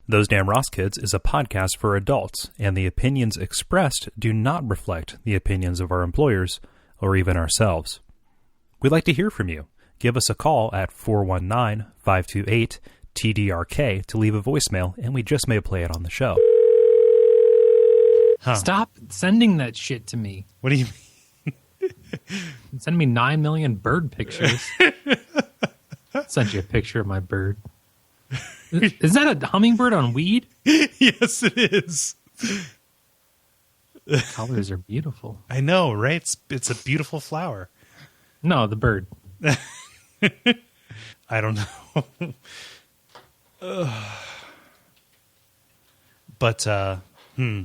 Those Damn Ross Kids is a podcast for adults, and the opinions expressed do not reflect the opinions of our employers or even ourselves. We'd like to hear from you. Give us a call at 419-528-TDRK to leave a voicemail, and we just may play it on the show. Stop sending that shit to me. What do you mean? Send me 9 million bird pictures. Send you a picture of my bird. Is that a hummingbird on weed? Yes, it is. The colors are beautiful. I know, right? It's a beautiful flower. No, the bird. I don't know. But, To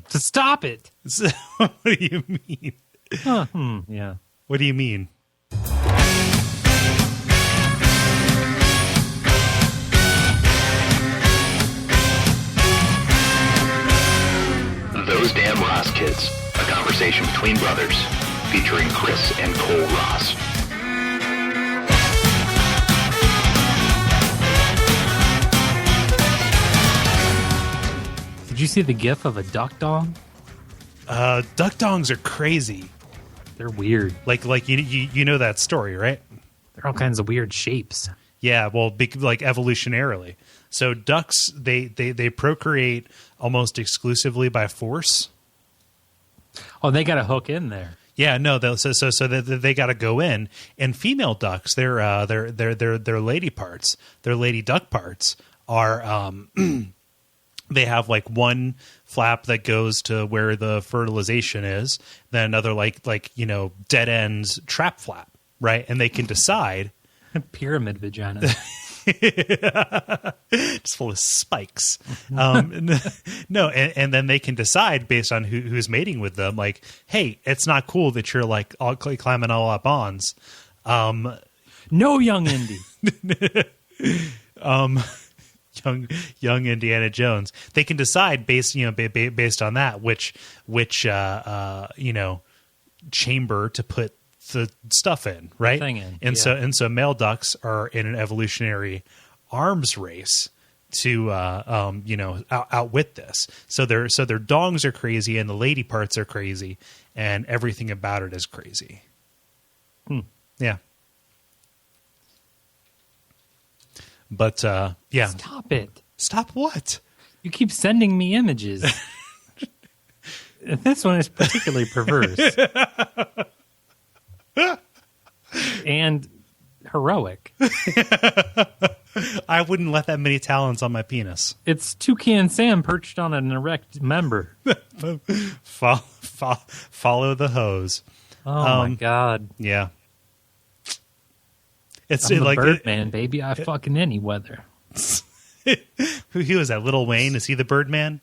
stop it. what do you mean? Yeah. What do you mean? Those Damn Ross Kids, a conversation between brothers, featuring Kris and Kole Ross. Did you see the gif of a duck dong? Duck dongs are crazy. They're weird. Like you know that story, right? They're all kinds of weird shapes. Yeah, well, like evolutionarily. So ducks, they procreate almost exclusively by force. Oh, they got a hook in there. Yeah, no, so they got to go in. And female ducks, their lady parts, their lady duck parts are they have like one flap that goes to where the fertilization is, then another like dead ends trap flap, right? And they can decide. Pyramid vagina. It's full of spikes. No, and then they can decide based on who's mating with them. Like, hey, it's not cool that you're like all climbing all up ons. No, young Indy. Young Indiana Jones. They can decide based on that which chamber to put the stuff in, right? Thing in, and yeah. so male ducks are in an evolutionary arms race to outwit this. So their dongs are crazy and the lady parts are crazy and everything about it is crazy. Yeah. But yeah. Stop it. Stop what? You keep sending me images. This one is particularly perverse. And heroic. I wouldn't let that many talons on my penis. It's Toucan Sam perched on an erect member. Follow the hose. Oh my God. Yeah. I'm the Birdman, baby. I fucking any weather. Who was that? Lil Wayne? Is he the Birdman?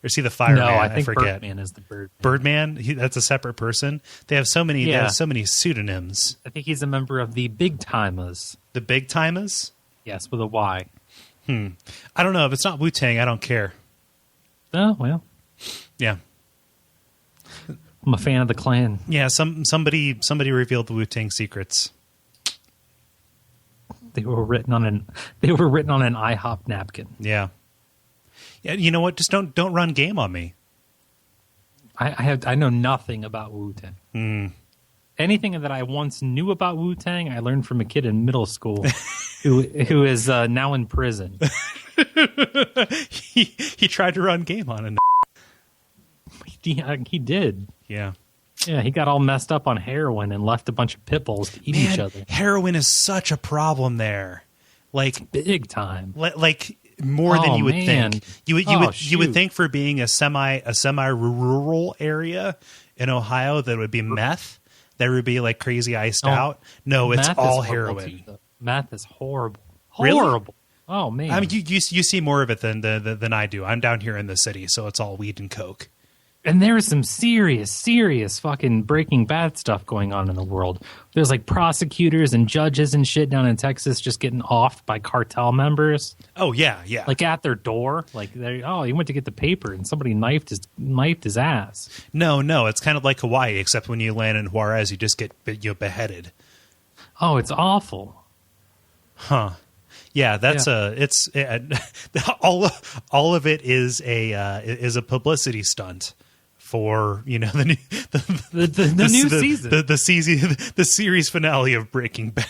Or is he the Fireman? No, I think forget. Birdman is the Birdman. Birdman? That's a separate person? They have so many. Yeah. They have so many pseudonyms. I think he's a member of the Big Timers. The Big Timers? Yes, with a Y. I don't know. If it's not Wu-Tang, I don't care. Oh, well. Yeah. I'm a fan of the Klan. Yeah, somebody revealed the Wu-Tang secrets. They were written on an IHOP napkin. Yeah. Yeah, you know what? Just don't run game on me. I know nothing about Wu-Tang. Anything that I once knew about Wu-Tang, I learned from a kid in middle school who is now in prison. He tried to run game on it. He did. Yeah. Yeah, he got all messed up on heroin and left a bunch of pit bulls to eat each other. Heroin is such a problem there. Like big time. Like more than you would think. You would think for being a semi rural area in Ohio that would be meth, that would be like crazy iced out. No, it's all heroin. Meth is horrible. Really? Horrible. Oh man. I mean, you see more of it than I do. I'm down here in the city, so it's all weed and coke. And there is some serious fucking Breaking Bad stuff going on in the world. There's like prosecutors and judges and shit down in Texas just getting offed by cartel members. Oh yeah. Like at their door, like he went to get the paper and somebody knifed his ass. No, it's kind of like Hawaii, except when you land in Juarez, you just get beheaded. Oh, it's awful. Huh. Yeah, that's all of it is a publicity stunt for the new season, the series finale of Breaking Bad.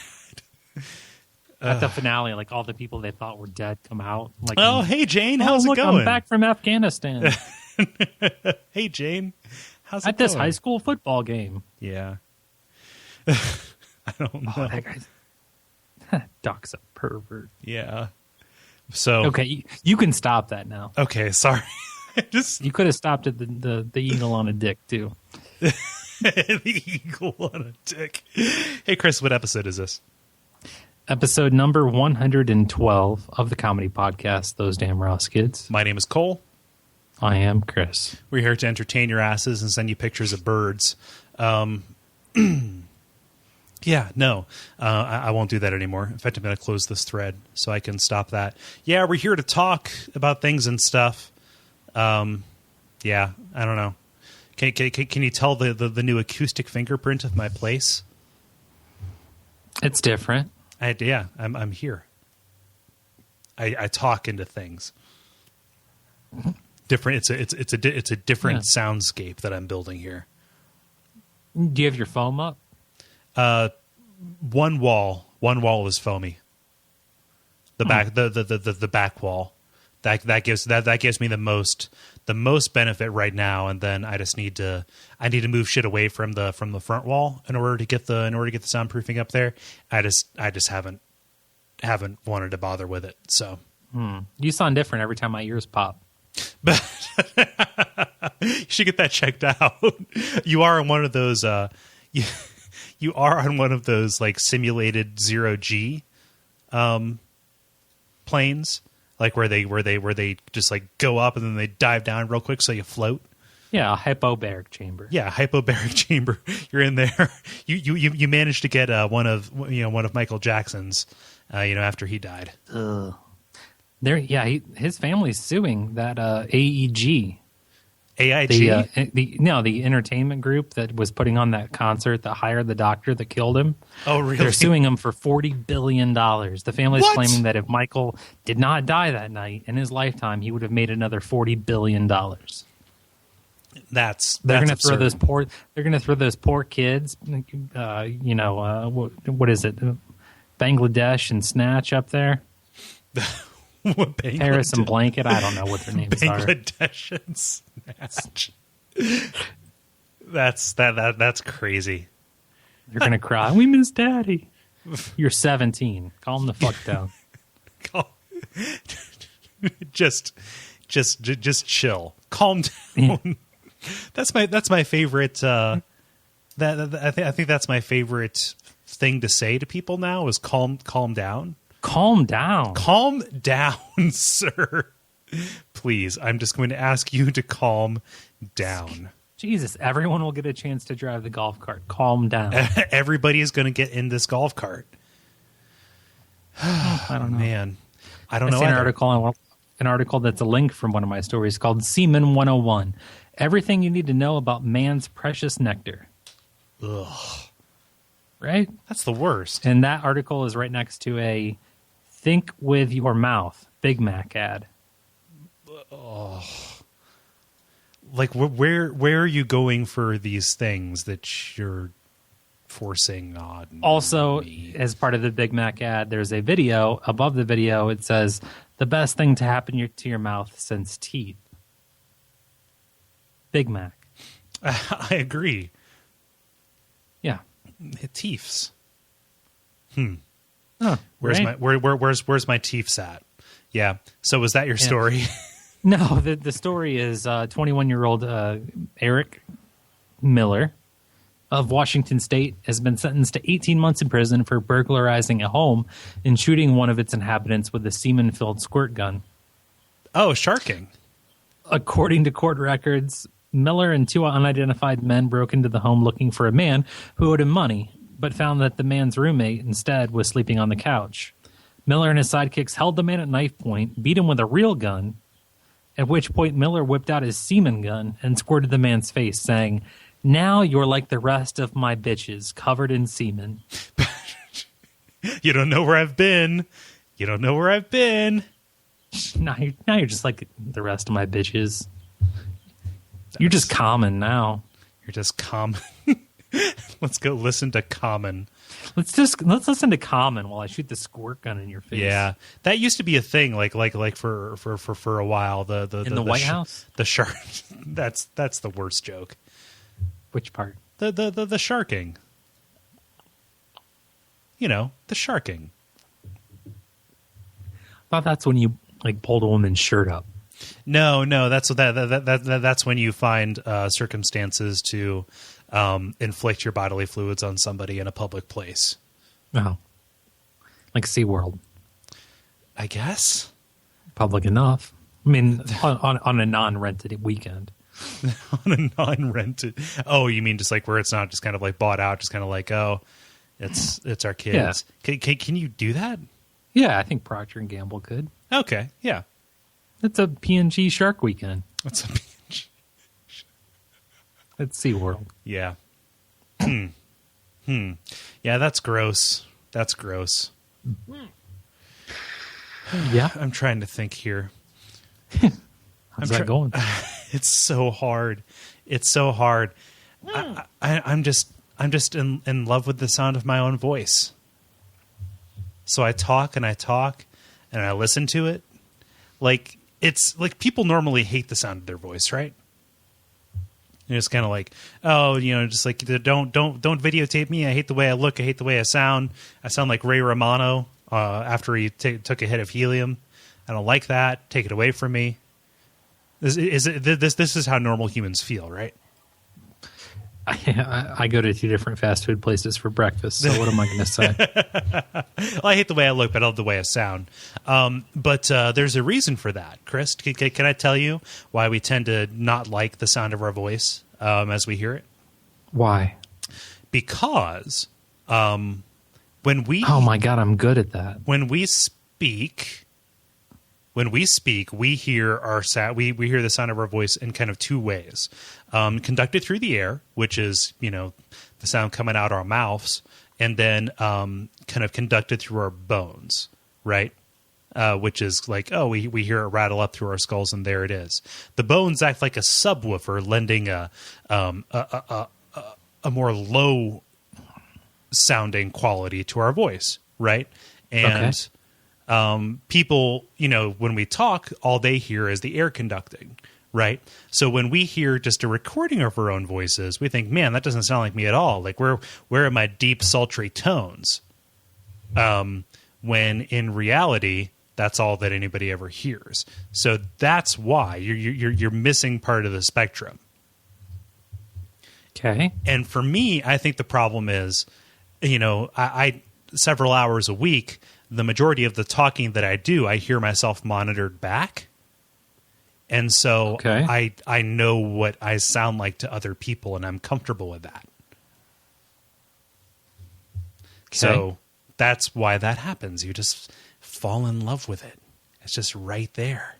At the finale, like all the people they thought were dead come out. Like, oh, hey Jane, how's it going? I'm back from Afghanistan. Hey Jane, how's it at going? this high school football game? Yeah, I don't know. That guy's Doc's a pervert. Yeah. So okay, you can stop that now. Okay, sorry. You could have stopped at the eagle on a dick too. The eagle on a dick. Hey Chris, what episode is this? Episode number 112 of the comedy podcast, Those Damn Ross Kids. My name is Cole. I am Chris. We're here to entertain your asses and send you pictures of birds. Yeah, no, I won't do that anymore. In fact, I'm going to close this thread so I can stop that. Yeah, we're here to talk about things and stuff. Yeah, I don't know. Can you tell the new acoustic fingerprint of my place? It's different. I'm here. I talk into things. Different. It's a different soundscape that I'm building here. Do you have your foam up? One wall is foamy. The back the back wall that gives me the most benefit right now, and then I need to move shit away from the front wall in order to get the soundproofing up there. I just haven't wanted to bother with it. So you sound different every time my ears pop. But you should get that checked out. You are on one of those you are on one of those like simulated 0G planes, like where they just like go up and then they dive down real quick so you float. Yeah, a hypobaric chamber. Yeah, hypobaric chamber. You're in there. You managed to get one of Michael Jackson's after he died. His family's suing that AEG. AIG? The entertainment group that was putting on that concert that hired the doctor that killed him. Oh, really? They're suing him for $40 billion. The family's claiming that if Michael did not die that night in his lifetime, he would have made another $40 billion. They're going to throw those poor kids. What is it? Bangladesh and Snatch up there. Paris and Blanket. I don't know what their names are. Bangladesh and Snatch. That's crazy. You're gonna cry. We miss Daddy. You're 17. Calm the fuck down. Just chill. Calm down. Yeah. That's my favorite. I think that's my favorite thing to say to people now is calm down. Calm down. Calm down, sir. Please, I'm just going to ask you to calm down. Jesus, everyone will get a chance to drive the golf cart. Calm down. Everybody is going to get in this golf cart. I don't know. Man, I don't know. An article that's a link from one of my stories called Semen 101. Everything you need to know about man's precious nectar. Ugh. Right? That's the worst. And that article is right next to a Think with Your Mouth Big Mac ad. Oh. Like, where are you going for these things that you're forcing on Also, me? as part of the Big Mac ad, there's a video. Above the video, it says, the best thing to happen to your mouth since teeth. Big Mac. I agree. Yeah. Teeths. Oh, where's right? where's my teeths at? Yeah. So was that your story? No, the story is 21-year-old Eric Miller of Washington State has been sentenced to 18 months in prison for burglarizing a home and shooting one of its inhabitants with a semen-filled squirt gun. Oh, sharking. According to court records, Miller and two unidentified men broke into the home looking for a man who owed him money, but found that the man's roommate instead was sleeping on the couch. Miller and his sidekicks held the man at knife point, beat him with a real gun, at which point Miller whipped out his semen gun and squirted the man's face, saying, "Now you're like the rest of my bitches, covered in semen." You don't know where I've been. You don't know where I've been. Now you're just like the rest of my bitches. You're just common now. You're just Common. Let's go listen to Common. Let's listen to Common while I shoot the squirt gun in your face. Yeah, that used to be a thing. Like for a while. The White House. The shark. That's the worst joke. Which part? The sharking. You know, the sharking. I thought that's when you like pulled a woman's shirt up. No, that's when you find circumstances to inflict your bodily fluids on somebody in a public place. Oh, like SeaWorld. I guess. Public enough. I mean, on a non-rented weekend. On a non-rented. Oh, you mean just like where it's not just kind of like bought out, just kind of like, oh, it's our kids. Yeah. Can you do that? Yeah, I think Procter and Gamble could. Okay, yeah. It's a P&G Shark Weekend. What's a P&G? It's SeaWorld. Yeah. Yeah, that's gross. That's gross. Yeah. I'm trying to think here. How's that going? It's so hard. It's so hard. I'm just in love with the sound of my own voice. So I talk and I listen to it. Like it's like people normally hate the sound of their voice, right? And it's kind of like, oh, you know, just like don't videotape me. I hate the way I look. I hate the way I sound. I sound like Ray Romano after he took a hit of helium. I don't like that. Take it away from me. This is how normal humans feel, right? I go to 2 different fast food places for breakfast, so what am I going to say? Well, I hate the way I look, but I love the way I sound. But there's a reason for that, Chris. Can I tell you why we tend to not like the sound of our voice as we hear it? Why? Because when we... Oh, my God, I'm good at that. When we speak, we hear our we hear the sound of our voice in kind of 2 ways. Conducted through the air, which is, you know, the sound coming out our mouths, and then kind of conducted through our bones, right? Which is like, oh, we hear it rattle up through our skulls, and there it is. The bones act like a subwoofer, lending a more low sounding quality to our voice, right? And people, you know, when we talk, all they hear is the air conducting. Right. So when we hear just a recording of our own voices, we think, man, that doesn't sound like me at all. Like where are my deep, sultry tones? When in reality, that's all that anybody ever hears. So that's why you're missing part of the spectrum. Okay. And for me, I think the problem is, you know, I several hours a week, the majority of the talking that I do, I hear myself monitored back. And so I know what I sound like to other people, and I'm comfortable with that. Okay. So that's why that happens. You just fall in love with it. It's just right there.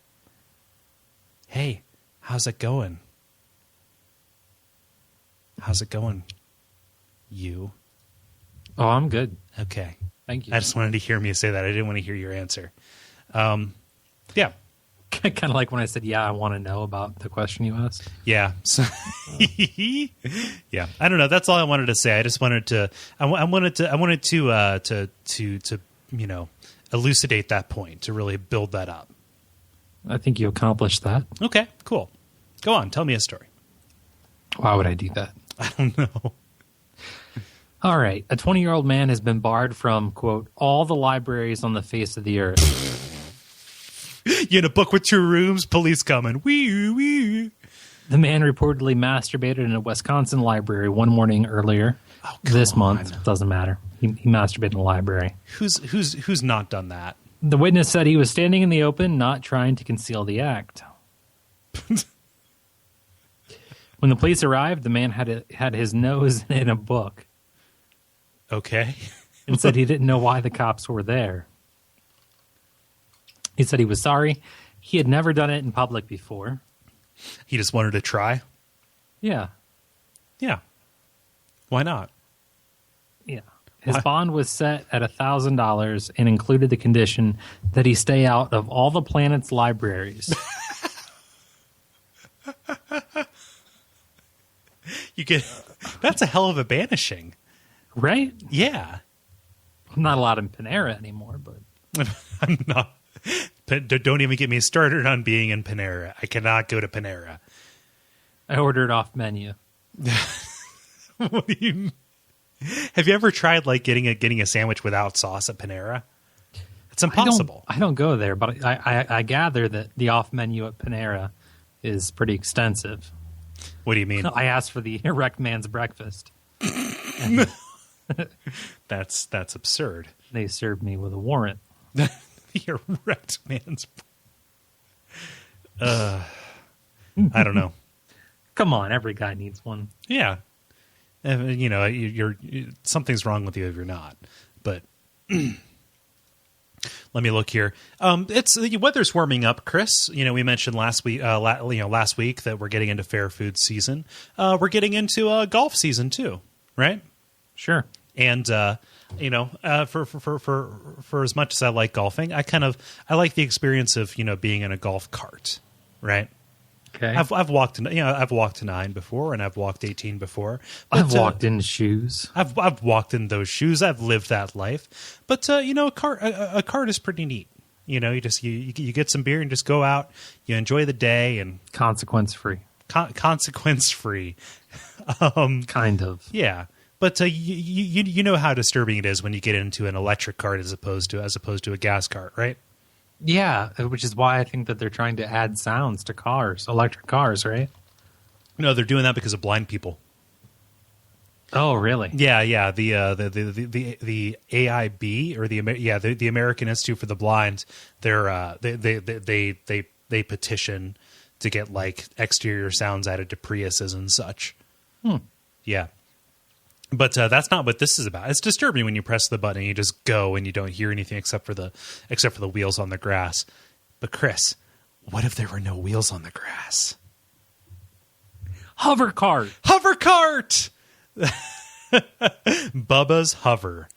Hey, how's it going? How's it going? You? Oh, I'm good. Okay. Thank you. I just wanted to hear me say that. I didn't want to hear your answer. Yeah. Kind of like when I said, yeah, I want to know about the question you asked. Yeah. So, yeah. I don't know. That's all I wanted to say. I just wanted to, I wanted to, you know, elucidate that point, to really build that up. I think you accomplished that. Okay, cool. Go on. Tell me a story. Why would I do that? I don't know. All right. A 20-year-old man has been barred from, quote, all the libraries on the face of the earth. You in a book with 2 rooms? Police coming. Wee, wee. The man reportedly masturbated in a Wisconsin library one morning earlier this month. Doesn't matter. He masturbated in the library. Who's not done that? The witness said he was standing in the open, not trying to conceal the act. When the police arrived, the man had his nose in a book. Okay. And said he didn't know why the cops were there. He said he was sorry. He had never done it in public before. He just wanted to try? Yeah. Yeah. Why not? Yeah. His bond was set at $1,000 and included the condition that he stay out of all the planet's libraries. That's a hell of a banishing. Right? Yeah. I'm not allowed in Panera anymore, but I'm not. Don't even get me started on being in Panera. I cannot go to Panera. I ordered off menu. What do you? Have you ever tried like getting a sandwich without sauce at Panera? It's impossible. I don't go there, but I gather that the off menu at Panera is pretty extensive. What do you mean? I asked for the erect man's breakfast. That's absurd. They served me with a warrant. The erect man's. I don't know. Come on, every guy needs one. Yeah, you know, you're something's wrong with you if you're not. But let me look here. It's the weather's warming up, Chris. You know, we mentioned last week that we're getting into fair food season. We're getting into golf season too, right? Sure. And you know, for as much as I like golfing, I like the experience of, you know, being in a golf cart, right? Okay. I've walked to 9 before, and I've walked 18 before. But, I've walked in shoes. I've walked in those shoes. I've lived that life. But you know, a cart is pretty neat. You know, you get some beer and just go out. You enjoy the day and Consequence free. Consequence free. Kind of. Yeah. But you know how disturbing it is when you get into an electric cart as opposed to a gas cart, right? Yeah, which is why I think that they're trying to add sounds to cars, electric cars, right? No, they're doing that because of blind people. Oh, really? Yeah. The AIB or the American Institute for the Blind. They petition to get like exterior sounds added to Priuses and such. Yeah. But that's not what this is about. It's disturbing when you press the button and you just go and you don't hear anything except for the wheels on the grass. But Chris, what if there were no wheels on the grass? Hovercart. Hovercart. Bubba's Hover.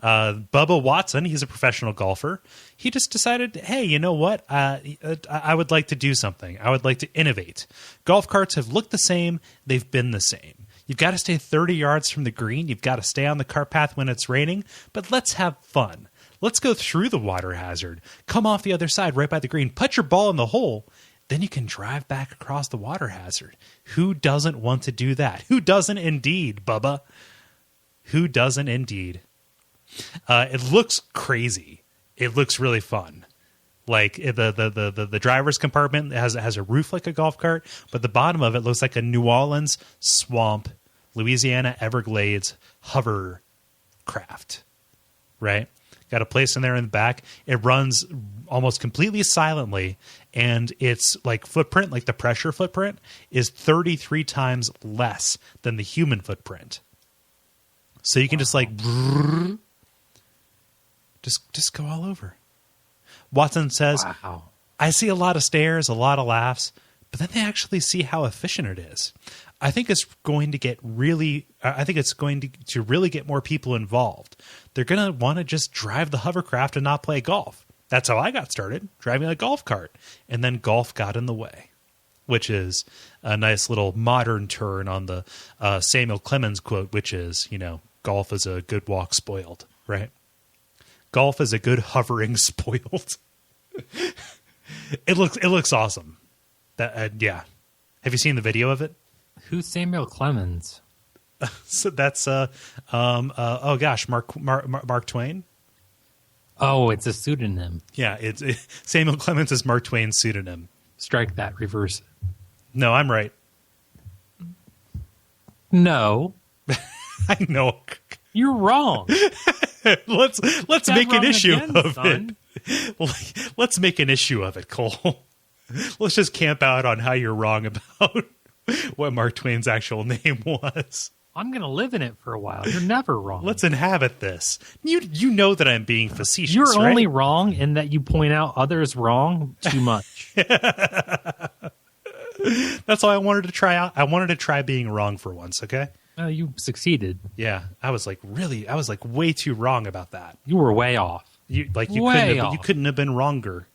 Bubba Watson, he's a professional golfer. He just decided, hey, you know what? I would like to do something. I would like to innovate. Golf carts have looked the same. They've been the same. You've got to stay 30 yards from the green. You've got to stay on the cart path when it's raining. But let's have fun. Let's go through the water hazard. Come off the other side right by the green. Put your ball in the hole. Then you can drive back across the water hazard. Who doesn't want to do that? Who doesn't indeed, Bubba? Who doesn't indeed? It looks crazy. It looks really fun. Like the driver's compartment has a roof like a golf cart, but the bottom of it looks like a New Orleans swamp, Louisiana Everglades hovercraft. Right? Got a place in there in the back. It runs almost completely silently, and its like footprint, like the pressure footprint, is 33 times less than the human footprint. So you can just like just go all over. Watson says, wow. I see a lot of stares, a lot of laughs, but then they actually see how efficient it is. I think it's going to really get more people involved. They're going to want to just drive the hovercraft and not play golf. That's how I got started, driving a golf cart. And then golf got in the way, which is a nice little modern turn on the Samuel Clemens quote, which is, you know, golf is a good walk spoiled, right? Golf is a good hovering spoiled. It looks awesome. Yeah. Have you seen the video of it? Who's Samuel Clemens? So that's oh gosh, Mark Twain. Oh, it's a pseudonym. Yeah, Samuel Clemens is Mark Twain's pseudonym. Strike that. Reverse it. No, I'm right. No, I know. you're wrong. Let's make an issue of son. it. Let's make an issue of it, Cole. Let's just camp out on how you're wrong about what Mark Twain's actual name was. I'm going to live in it for a while. You're never wrong. Let's inhabit this. You know that I'm being facetious, You're right? only wrong in that you point out others wrong too much. That's all I wanted to try out. I wanted to try being wrong for once. Okay. You succeeded. Yeah, I was like way too wrong about that. You were way off. You Way off. couldn't have been wronger.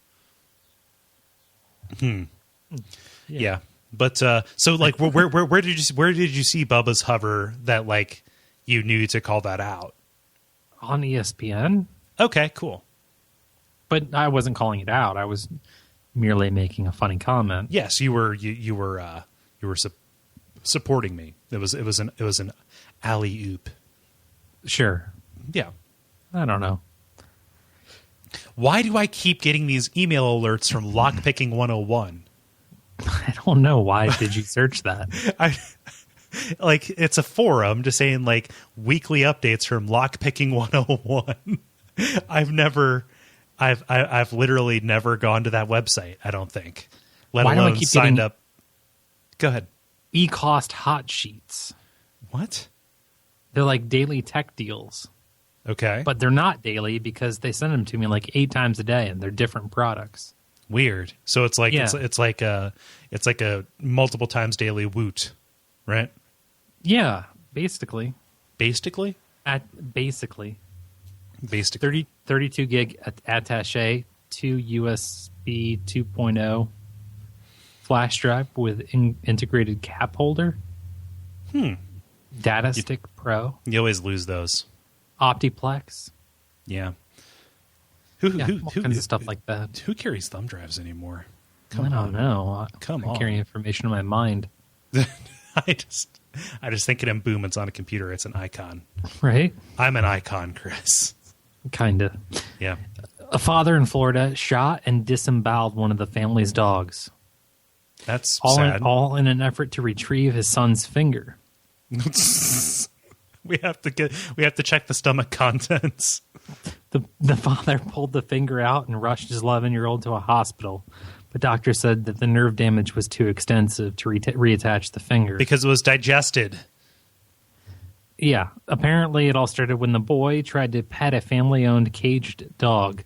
Yeah. But so like where did you see Bubba's hover that like you knew to call that out? On ESPN. Okay, cool. But I wasn't calling it out. I was merely making a funny comment. Yes, you were supporting me. It was an alley oop. Sure. Yeah. I don't know. Why do I keep getting these email alerts from Lockpicking 101? I don't know. Why did you search that? Like it's a forum just saying like weekly updates from Lockpicking 101. I've literally never gone to that website, I don't think. Let Why do I alone keep signed getting up. Go ahead. E-cost hot sheets. What? They're like daily tech deals. Okay. But they're not daily because they send them to me like 8 times a day and they're different products. Weird. So it's like Yeah. it's like a multiple times daily woot, right? Yeah, basically. Basically? Basically. 32 gig attaché, 2 USB 2.0 flash drive with integrated cap holder. Data Stick Pro. You always lose those. Optiplex. Yeah. All kinds of stuff like that. Who carries thumb drives anymore? I don't know. Come I on. carry information in my mind. I just think it in boom. It's on a computer. It's an icon. Right? I'm an icon, Chris. Kind of. Yeah. A father in Florida shot and disemboweled one of the family's dogs. That's All sad. all in an effort to retrieve his son's finger. We have to check the stomach contents. The father pulled the finger out and rushed his 11-year-old to a hospital. But doctors said that the nerve damage was too extensive to reattach the finger. Because it was digested. Yeah. Apparently it all started when the boy tried to pet a family-owned caged dog,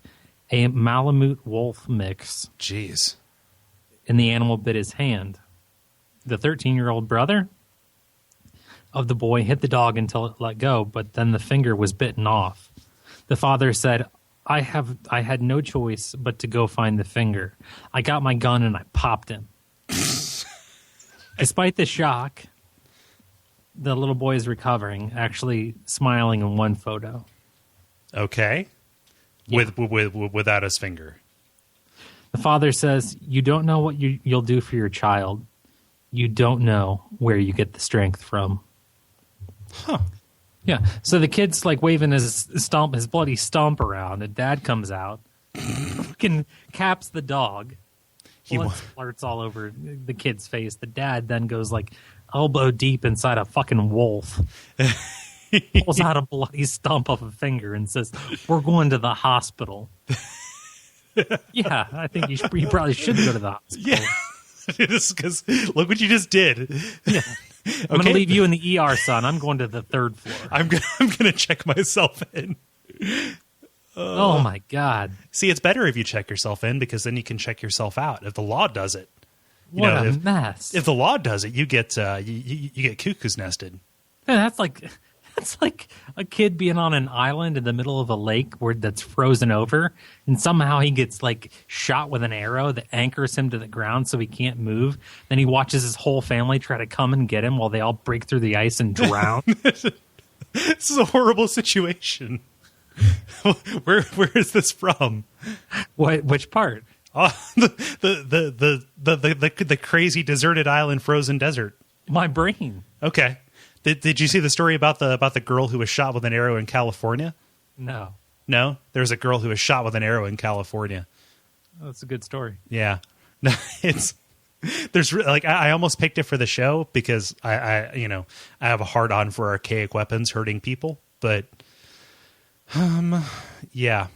a Malamute wolf mix. Jeez. And the animal bit his hand. The 13-year-old brother of the boy hit the dog until it let go, but then the finger was bitten off. The father said, I had no choice but to go find the finger. I got my gun and I popped him. Despite the shock, the little boy is recovering, actually smiling in one photo. Okay. Yeah. Without his finger. The father says, you don't know what you'll do for your child. You don't know where you get the strength from. Huh. Yeah. So the kid's like waving his bloody stump around, and dad comes out, fucking caps the dog. Blood splurts all over the kid's face. The dad then goes like elbow deep inside a fucking wolf. Pulls out a bloody stump of a finger and says, we're going to the hospital. Yeah, I think you probably should go to the hospital. Yeah. Because look what you just did. Yeah. I'm going to leave you in the ER, son. I'm going to the 3rd floor. I'm gonna check myself in. Oh my God! See, it's better if you check yourself in because then you can check yourself out. If the law does it, What a mess! If the law does it, you get you get cuckoo's nested. Man, that's like a kid being on an island in the middle of a lake that's frozen over, and somehow he gets like shot with an arrow that anchors him to the ground so he can't move. Then he watches his whole family try to come and get him while they all break through the ice and drown. This is a horrible situation. Where is this from? Which part? The crazy deserted island, frozen desert. My brain. Okay. Did you see the story about the girl who was shot with an arrow in California? No. No? There's a girl who was shot with an arrow in California. That's a good story. Yeah. No, there's like I almost picked it for the show because I have a hard on for archaic weapons hurting people, but yeah.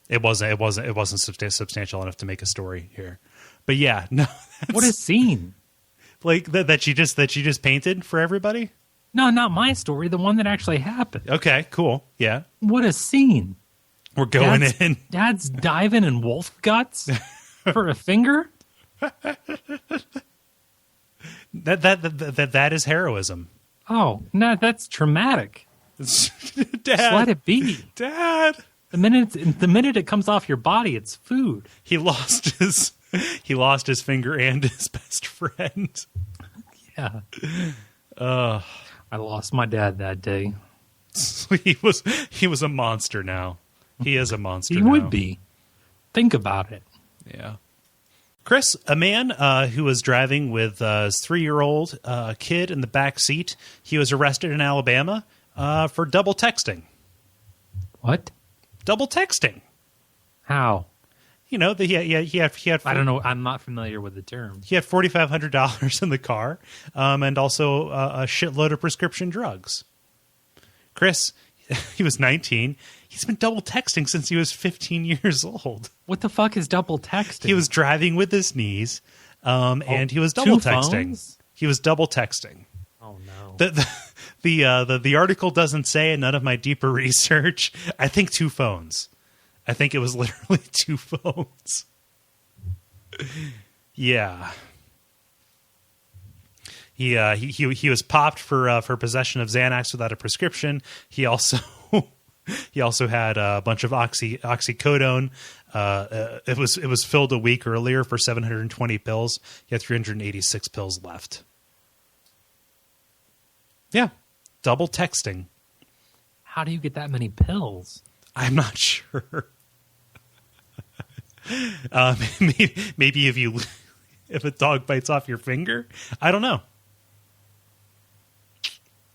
It wasn't substantial enough to make a story here. But yeah, no. What a scene. Like that you just painted for everybody? No, not my story. The one that actually happened. Okay, cool. Yeah. What a scene. We're going in. Dad's diving in wolf guts for a finger? That is heroism. Oh, no, that's traumatic. Dad, Just let it be. Dad. The minute it comes off your body, it's food. He lost his finger and his best friend. Yeah. I lost my dad that day. He was a monster now. He is a monster He now. would be. Think about it. Yeah. Chris, a man who was driving with his 3-year-old kid in the back seat, he was arrested in Alabama for double texting. What? Double texting. How? He had. I don't know. I'm not familiar with the term. He had $4,500 in the car, and also a shitload of prescription drugs. Chris, he was 19. He's been double texting since he was 15 years old. What the fuck is double texting? He was driving with his knees, and he was double texting. Phones? He was double texting. Oh no. The article doesn't say, and none of my deeper research. I think 2 phones. I think it was literally 2 phones. Yeah. He was popped for possession of Xanax without a prescription. He also had a bunch of oxycodone. It was filled a week earlier for 720 pills. He had 386 pills left. Yeah, double texting. How do you get that many pills? I'm not sure. Maybe if a dog bites off your finger, I don't know.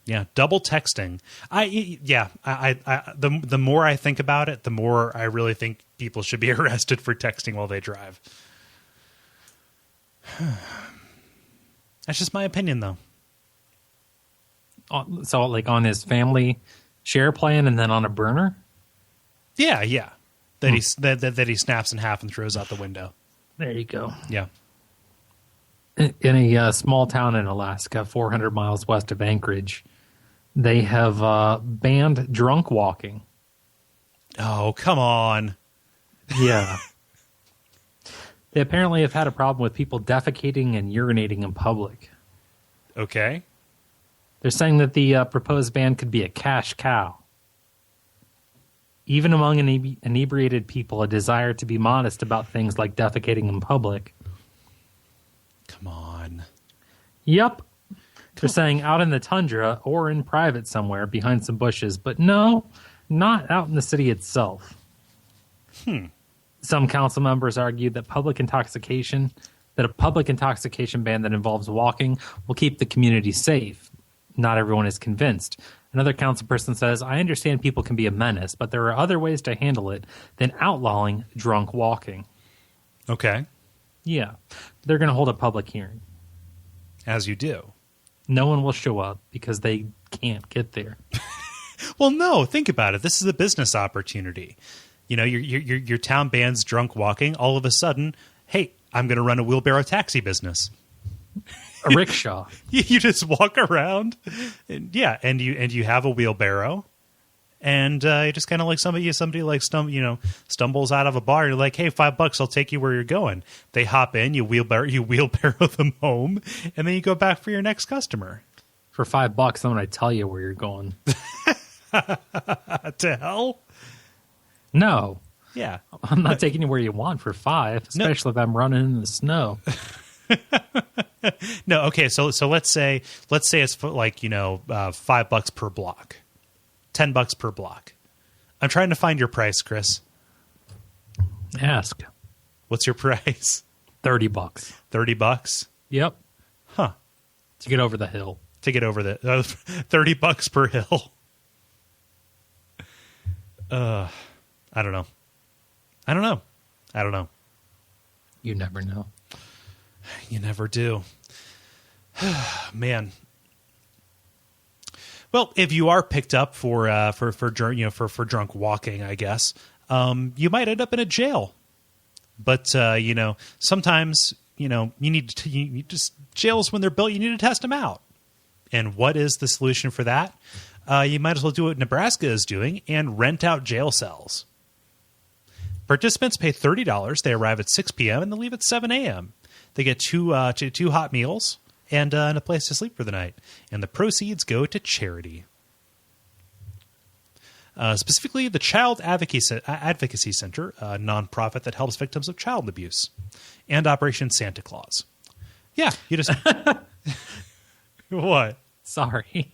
Yeah, double texting. The more I think about it, the more I really think people should be arrested for texting while they drive. That's just my opinion, though. So, like on his family share plan, and then on a burner. Yeah. That he snaps in half and throws out the window. There you go. Yeah. In a small town in Alaska, 400 miles west of Anchorage, they have banned drunk walking. Oh, come on. Yeah. They apparently have had a problem with people defecating and urinating in public. Okay. They're saying that the proposed ban could be a cash cow. Even among inebriated people, a desire to be modest about things like defecating in public. Come on. Yep. They're saying out in the tundra or in private somewhere behind some bushes, but no, not out in the city itself. Some council members argued that a public intoxication ban that involves walking will keep the community safe. Not everyone is convinced. Another council person says, I understand people can be a menace, but there are other ways to handle it than outlawing drunk walking. Okay. Yeah. They're going to hold a public hearing. As you do. No one will show up because they can't get there. Well, no, think about it. This is a business opportunity. You know, your town bans drunk walking. All of a sudden, hey, I'm going to run a wheelbarrow taxi business. A rickshaw. You just walk around, and you have a wheelbarrow, and you just kind of like somebody stumbles out of a bar. You're like, hey, $5, I'll take you where you're going. They hop in, you wheelbarrow them home, and then you go back for your next customer. For $5, I'm going to tell you where you're going. To hell? No. Yeah. I'm not taking you where you want for $5, especially if I'm running in the snow. No, okay, so let's say it's like, $5 per block. $10 per block. I'm trying to find your price, Chris. Ask. What's your price? $30. $30? Yep. Huh. To get over the hill. To get over the $30 per hill. I don't know. You never know. You never do. Man. Well, if you are picked up for drunk walking, I guess, you might end up in a jail. But sometimes you need jails when they're built. You need to test them out. And what is the solution for that? You might as well do what Nebraska is doing and rent out jail cells. Participants pay $30. They arrive at 6 p.m. and they leave at 7 a.m. They get two hot meals and a place to sleep for the night. And the proceeds go to charity. Specifically, the Child Advocacy Center, a nonprofit that helps victims of child abuse, and Operation Santa Claus. Yeah, you just... What? Sorry.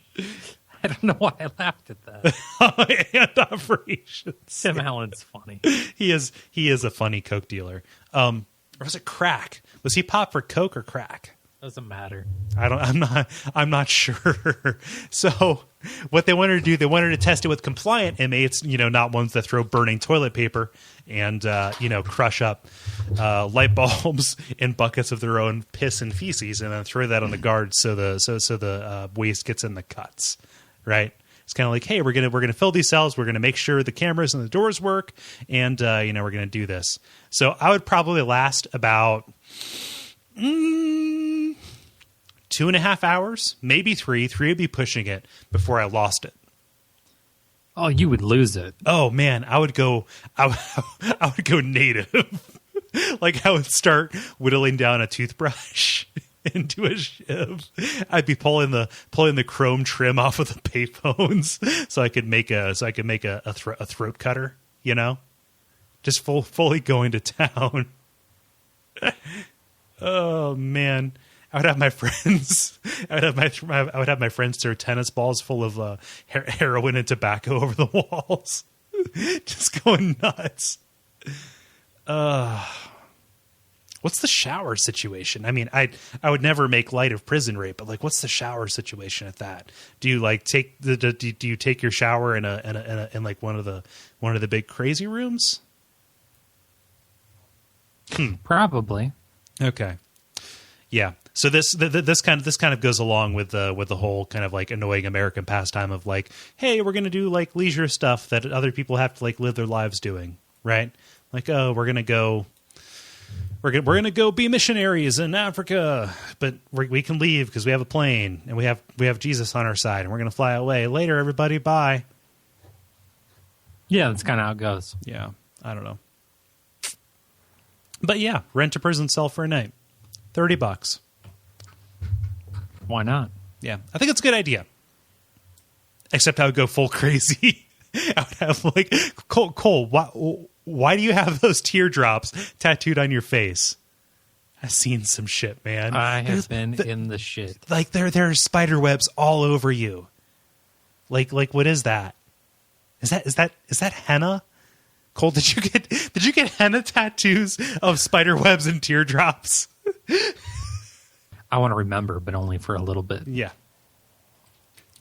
I don't know why I laughed at that. And Operation Tim Allen's funny. He is a funny coke dealer. Or was it crack? Was he pop for coke or crack? Doesn't matter. I'm not sure. So what they wanted to do, they wanted to test it with compliant inmates, not ones that throw burning toilet paper and crush up light bulbs in buckets of their own piss and feces, and then throw that on the guards so the waste gets in the cuts. Right? It's kind of like, hey, we're gonna fill these cells. We're gonna make sure the cameras and the doors work, and we're gonna do this. So I would probably last about 2.5 hours, maybe 3. 3 would be pushing it before I lost it. Oh, you would lose it. Oh man, I would go native. Like I would start whittling down a toothbrush into a shiv. I'd be pulling the chrome trim off of the payphones so I could make a throat cutter. Just fully going to town. Oh man, I would have my friends. I would have my friends throw tennis balls full of heroin and tobacco over the walls, just going nuts. What's the shower situation? I mean, I would never make light of prison rape, but like, what's the shower situation at that? Do you like do you take your shower in like one of the big crazy rooms? Probably. Okay. Yeah. So this kind of goes along with the whole kind of like annoying American pastime of like, hey, we're going to do like leisure stuff that other people have to like live their lives doing, right? Like, oh, we're going to go be missionaries in Africa, but we can leave because we have a plane and we have Jesus on our side and we're going to fly away. Later, everybody, bye. Yeah, that's kind of how it goes. Yeah, I don't know. But yeah, rent a prison cell for a night. $30. Why not? Yeah, I think it's a good idea. Except I would go full crazy. I would have like, Cole, why do you have those teardrops tattooed on your face? I've seen some shit, man. I have been in the shit. Like there are spider webs all over you. Like what is that? Is that henna? Cole, did you get henna tattoos of spider webs and teardrops? I want to remember, but only for a little bit. Yeah.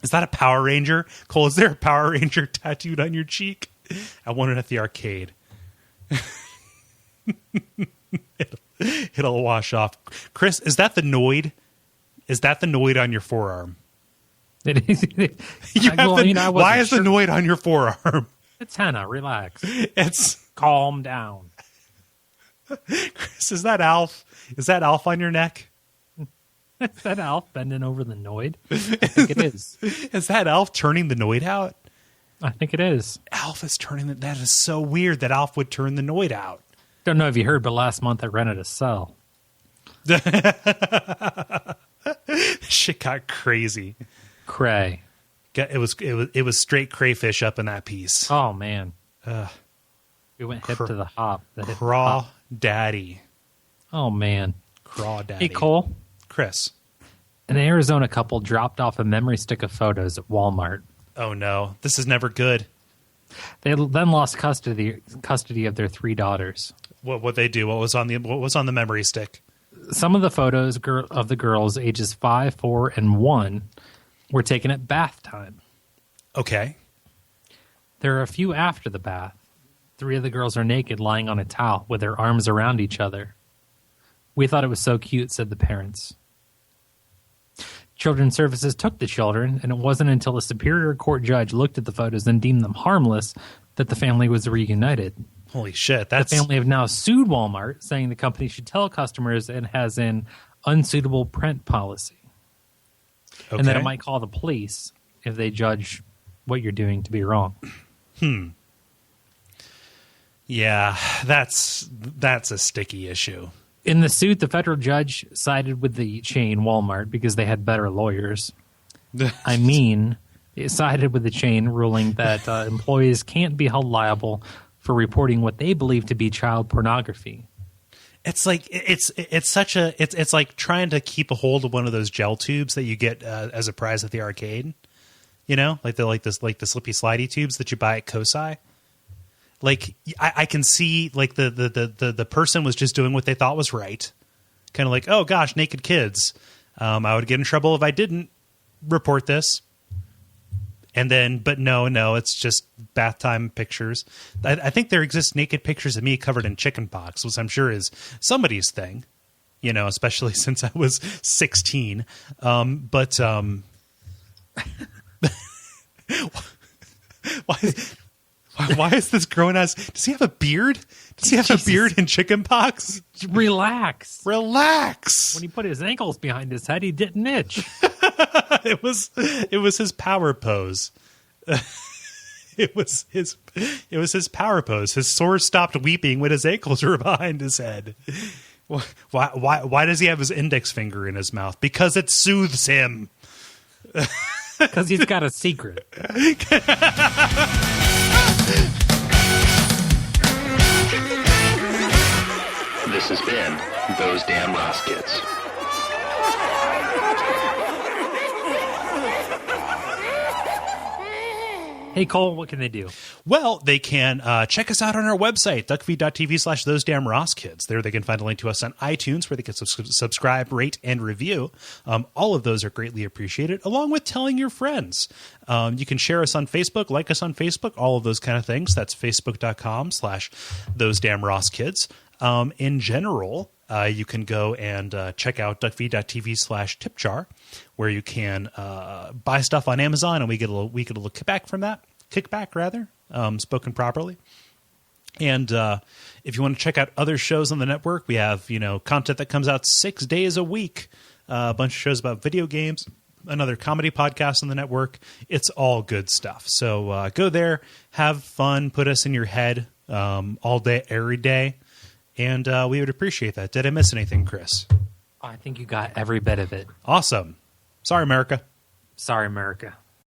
Is that a Power Ranger? Cole, is there a Power Ranger tattooed on your cheek? I want it at the arcade. It'll wash off. Chris, is that the Noid? Is that the Noid on your forearm? It is. Why is the Noid on your forearm? It's henna. Relax. It's calm down. Chris, is that Alf? Is that Alf on your neck? Is that Alf bending over the Noid? I think it is. Is that Alf turning the Noid out? I think it is. Alf is turning that is so weird that Alf would turn the Noid out. Don't know if you heard, but last month I rented a cell. Shit got crazy. Cray. It was straight crayfish up in that piece. Oh man. We went hip to the hop. Craw daddy. Oh man. Craw daddy. Hey Cole. Chris. An Arizona couple dropped off a memory stick of photos at Walmart. Oh no, this is never good. They then lost custody of their 3 daughters. What they do? What was on the memory stick? Some of the photos of the girls ages 5, 4, and 1 were taken at bath time. Okay. There are a few after the bath. 3 of the girls are naked, lying on a towel with their arms around each other. We thought it was so cute, said the parents. Children's Services took the children, and it wasn't until a Superior Court judge looked at the photos and deemed them harmless that the family was reunited. Holy shit. The family have now sued Walmart, saying the company should tell customers it has an unsuitable print policy. Okay. And that it might call the police if they judge what you're doing to be wrong. Yeah, that's a sticky issue. In the suit, the federal judge sided with the chain Walmart because they had better lawyers. I mean, it sided with the chain, ruling that employees can't be held liable for reporting what they believe to be child pornography. It's like it's like trying to keep a hold of one of those gel tubes that you get as a prize at the arcade. You know, like the slippy slidey tubes that you buy at Kosai. Like I can see like the person was just doing what they thought was right. Kind of like, oh gosh, naked kids. I would get in trouble if I didn't report this. And then, but no, it's just bath time pictures. I think there exist naked pictures of me covered in chicken pox, which I'm sure is somebody's thing, you know, especially since I was 16. Why is this grown ass? Does he have a beard? Does he have a beard in chicken pox? Relax. Relax. When he put his ankles behind his head, he didn't itch. It was his power pose. It was his power pose. His sores stopped weeping when his ankles were behind his head. Why does he have his index finger in his mouth? Because it soothes him. Because he's got a secret. This has been Those Damn Ross Kids. Hey, Cole, what can they do? Well, they can check us out on our website, Duckfeed.tv/Those Damn Ross Kids. There they can find a link to us on iTunes where they can subscribe, rate, and review. All of those are greatly appreciated, along with telling your friends. You can share us on Facebook, like us on Facebook, all of those kind of things. That's Facebook.com/Those Damn Ross Kids. In general, you can go and check out Duckfeed.tv/tipjar, where you can buy stuff on Amazon, and we get a little kickback from that. Spoken properly. And if you want to check out other shows on the network, we have content that comes out 6 days a week. A bunch of shows about video games, another comedy podcast on the network. It's all good stuff. So go there, have fun, put us in your head all day, every day. And we would appreciate that. Did I miss anything, Chris? I think you got every bit of it. Awesome. Sorry, America. Sorry, America.